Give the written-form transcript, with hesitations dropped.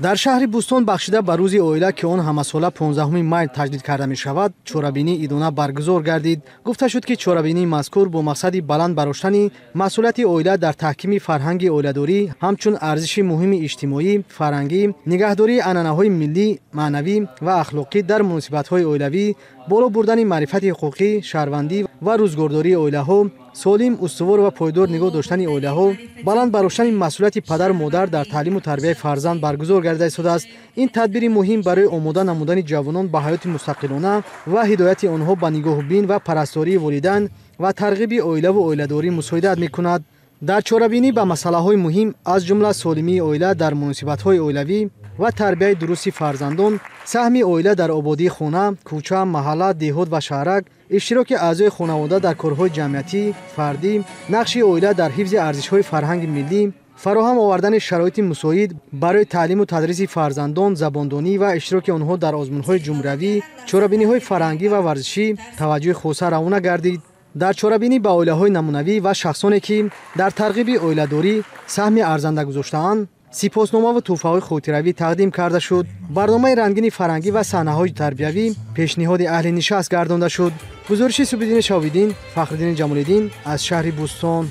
дар шаҳри Бустон бахшида ба рӯзи оила ки он ҳамасола 15 май таҷдид карда мешавад, чорабинӣ идона баргузор гардид. Гуфта шуд ки чорабинии мазкур бо мақсади баланд бароштани масъулияти оила дар таҳкими фарҳанги оиладорӣ ҳамчун арзиши муҳими иҷтимоӣ, фарҳангӣ, нигаҳдории анъанаҳои миллӣ, маънавӣ ва ахлоқӣ дар муносибатҳои оилавӣ, боло бурдани маърифати ҳуқуқӣ, шаҳрвандӣ ва рӯзгордории оилаҳо, солим, устувор ва пойдор нигоҳ доштани оилаҳо, баланд бароштани масъулияти падару модар дар таълиму тарбияи фарзанд баргузор гардида истодааст. Ин тадбири муҳим барои омода намудани ҷавонон ба ҳаёти мустақилона ва ҳидояти онҳо ба нигоҳубин ва парастории волидайн ва тарғиби оилаву оиладорӣ мусоидат мекунад. дар чорабинӣ ба масъалаҳои муҳим аз ҷумла солимии оила дар муносибатҳои оилавӣ ва тарбияи дурусти фарзандон, саҳми оила дар ободии хона, кӯча, маҳалла, деҳот ва шаҳрак, иштироки аъзои хонавода дар корҳои ҷамъиятӣ, фардӣ, нақши оила дар ҳифзи арзишҳои фарҳанги миллӣ, фароҳам овардани шароити мусоид барои таълиму тадриси фарзандон, забондонӣ ва иштироки онҳо дар озмунҳои ҷумҳуравӣ, чорабиниҳои фарҳангӣ ва варзишӣ таваҷҷӯҳи хоса равона гардид. дар чорабинӣ ба оилаҳои намунавӣ ва шахсоне ки дар тарғиби оиладорӣ саҳми арзанда гузоштаанд, сипосномаву тӯҳфаҳои хотиравӣ тақдим карда шуд. барномаи рангини фарҳангӣ ва саҳнаҳои тарбиявӣ пешниҳоди аҳли нишаст гардонда шуд. гузориши Субҳиддин Шаҳобиддин, Фахриддин Ҷамолиддин аз шаҳри Бустон.